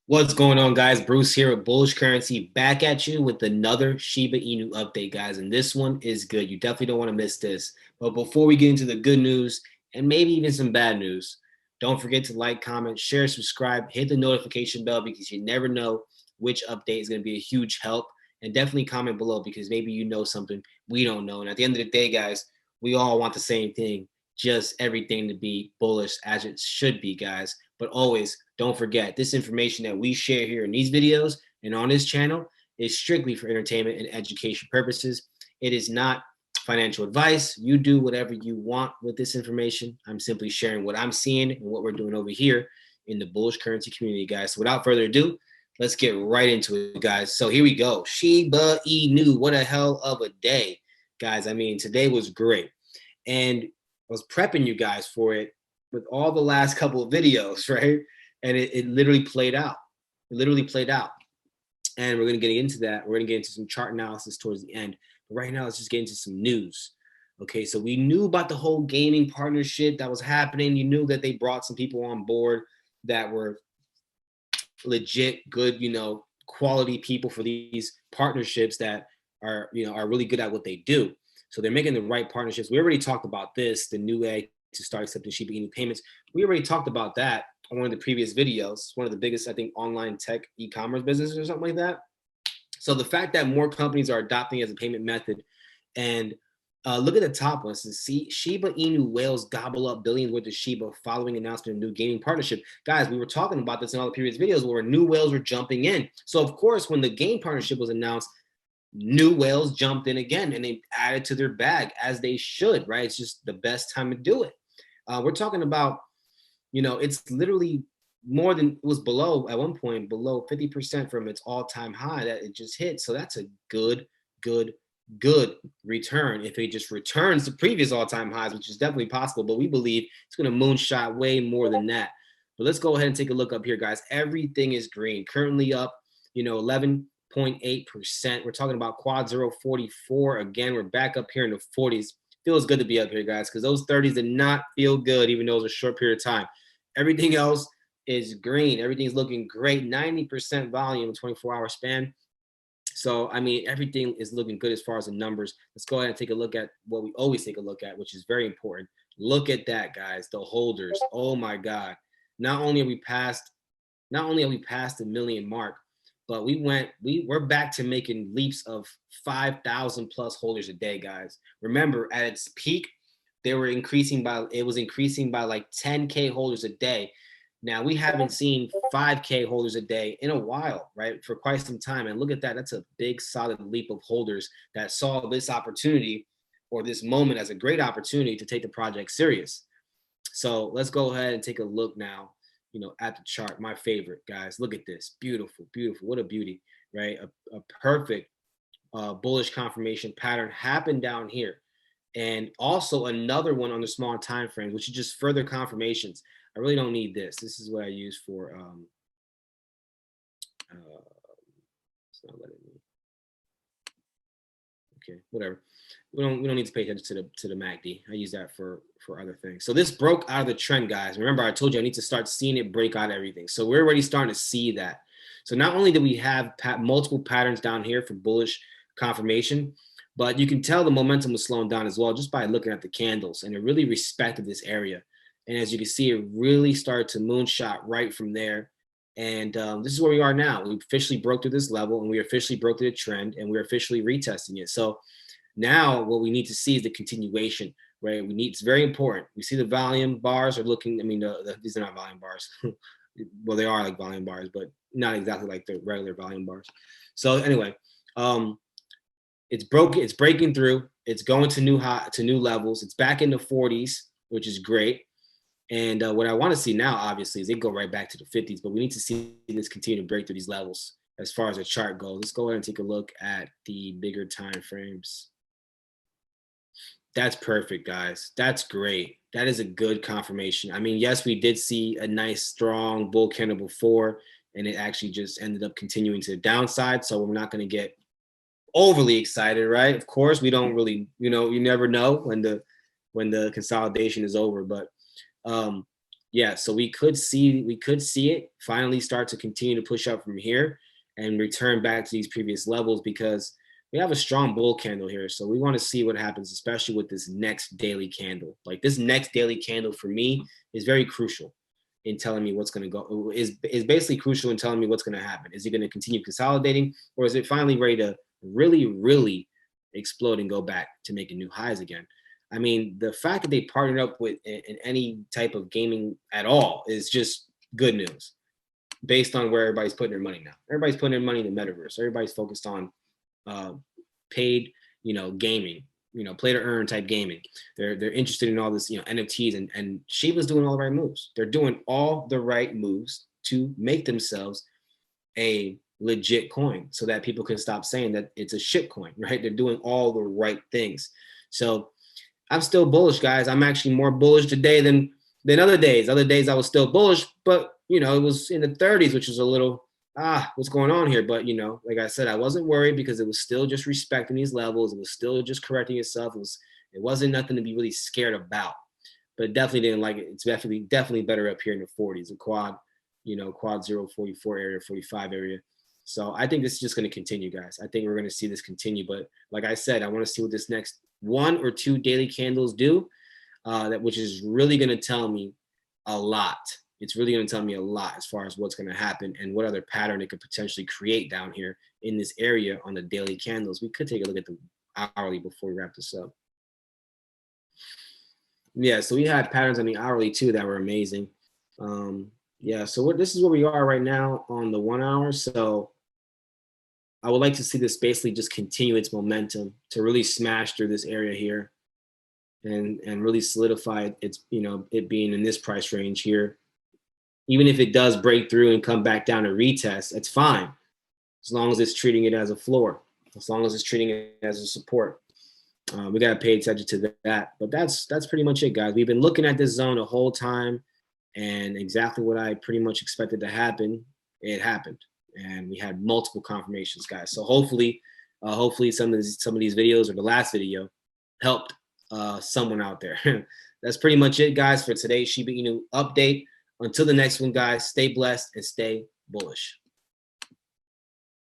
What's going on, guys? Bruce here with Bullish Currency, back at you with another Shiba Inu update, guys. And this one is good. You definitely don't want to miss this. But before we get into the good news and maybe even some bad news, don't forget to like, comment, share, subscribe, hit the notification bell because you never know which update is going to be a huge help. And definitely comment below because maybe you know something we don't know. And at the end of the day, guys, we all want the same thing, just everything to be bullish as it should be, guys. But always don't forget, this information that we share here in these videos and on this channel is strictly for entertainment and education purposes. It is not financial advice. You do whatever you want with this information. I'm simply sharing what I'm seeing and what we're doing over here in the bullish currency community, guys. So without further ado, let's get right into it, guys. So here we go. Shiba Inu. What a hell of a day, guys. I mean, today was great. And I was prepping you guys for it with all the last couple of videos, right? And it literally played out. It literally played out. And we're going to get into that. We're going to get into some chart analysis towards the end. But right now, let's just get into some news. Okay, so we knew about the whole gaming partnership that was happening. You knew that they brought some people on board that were legit good, quality people for these partnerships that are really good at what they do. So they're making the right partnerships. We already talked about this, the new way to start accepting Shiba Inu payments. We already talked about that on one of the previous videos. One of the biggest, I think, online tech e-commerce businesses or something like that. So the fact that more companies are adopting it as a payment method, and look at the top one. See, Shiba Inu whales gobble up billions worth of Shiba following announcement of new gaming partnership. Guys, we were talking about this in all the previous videos where new whales were jumping in. So of course, when the game partnership was announced, new whales jumped in again and they added to their bag as they should, right? It's just the best time to do it. We're talking about, it's literally more than it was below at one point, below 50% from its all-time high that it just hit. So that's a good return if it just returns to previous all-time highs, which is definitely possible. But we believe it's going to moonshot way more than that. But let's go ahead and take a look up here, guys. Everything is green, currently up, 11.8%. We're talking about quad 044. Again, we're back up here in the 40s. Feels good to be up here, guys, because those 30s did not feel good, even though it was a short period of time. Everything else is green. Everything's looking great. 90% volume, 24-hour span. So, I mean, everything is looking good as far as the numbers. Let's go ahead and take a look at what we always take a look at, which is very important. Look at that, guys. The holders. Oh my God. Not only are we past the million mark, but we're back to making leaps of 5,000 plus holders a day, guys. Remember, at its peak, it was increasing by like 10K holders a day. Now we haven't seen 5K holders a day in a while, right? For quite some time. And look at that. That's a big solid leap of holders that saw this opportunity or this moment as a great opportunity to take the project serious. So let's go ahead and take a look now, at the chart. My favorite, guys. Look at this. Beautiful, beautiful. What a beauty, right? A perfect bullish confirmation pattern happened down here. And also another one on the smaller time frames, which is just further confirmations. I really don't need this. This is what I use for it's not letting me. Okay, whatever. We don't need to pay attention to the MACD. I use that for other things. So this broke out of the trend, guys. Remember, I told you I need to start seeing it break out of everything. So we're already starting to see that. So not only do we have multiple patterns down here for bullish confirmation, but you can tell the momentum was slowing down as well just by looking at the candles, and it really respected this area. And as you can see, it really started to moonshot right from there. And this is where we are now. We officially broke through this level, and we officially broke through the trend, and we're officially retesting it. So now what we need to see is the continuation, right? It's very important. We see the volume bars are looking, I mean, these are not volume bars. Well, they are like volume bars, but not exactly like the regular volume bars. So anyway, it's breaking through. It's going to new levels. It's back in the 40s, which is great. And what I want to see now, obviously, is they go right back to the 50s, but we need to see this continue to break through these levels as far as the chart goes. Let's go ahead and take a look at the bigger time frames. That's perfect, guys. That's great. That is a good confirmation. I mean, yes, we did see a nice, strong bull candle before, and it actually just ended up continuing to the downside. So we're not going to get overly excited, right? Of course, we don't really, you never know when the consolidation is over, but Yeah, so we could see it finally start to continue to push up from here and return back to these previous levels because we have a strong bull candle here. So we want to see what happens, especially with this next daily candle. Like this next daily candle for me is very crucial in telling me what's going to go is basically crucial in telling me what's going to happen. Is it going to continue consolidating or is it finally ready to really explode and go back to making new highs again? I mean, the fact that they partnered up with in any type of gaming at all is just good news based on where everybody's putting their money now. Everybody's putting their money in the metaverse. Everybody's focused on uh, paid, gaming, play to earn type gaming. They're interested in all this, NFTs and Shiba's doing all the right moves. They're doing all the right moves to make themselves a legit coin so that people can stop saying that it's a shit coin, right? They're doing all the right things. So I'm still bullish, guys. I'm actually more bullish today than other days. Other days I was still bullish, but it was in the 30s, which was a little what's going on here? But like I said, I wasn't worried because it was still just respecting these levels. It was still just correcting itself. It wasn't nothing to be really scared about. But it definitely didn't like it. It's definitely better up here in the 40s, the quad 044 area, 45 area. So I think this is just going to continue, guys. I think we're going to see this continue. But like I said, I want to see what this next 1 or 2 daily candles do, which is really going to tell me a lot. It's really going to tell me a lot as far as what's going to happen and what other pattern it could potentially create down here in this area on the daily candles. We could take a look at the hourly before we wrap this up. Yeah, so we had patterns on the hourly too that were amazing. Yeah, so this is where we are right now on the 1 hour. So I would like to see this basically just continue its momentum to really smash through this area here and really solidify its, it being in this price range here. Even if it does break through and come back down to retest, it's fine. As long as it's treating it as a floor, as long as it's treating it as a support. We got to pay attention to that. But that's pretty much it, guys. We've been looking at this zone the whole time, and exactly what I pretty much expected to happen, it happened. And we had multiple confirmations, guys. So hopefully some of these videos or the last video helped someone out there. That's pretty much it, guys, for today's Shiba Inu update. Until the next one, guys, stay blessed and stay bullish.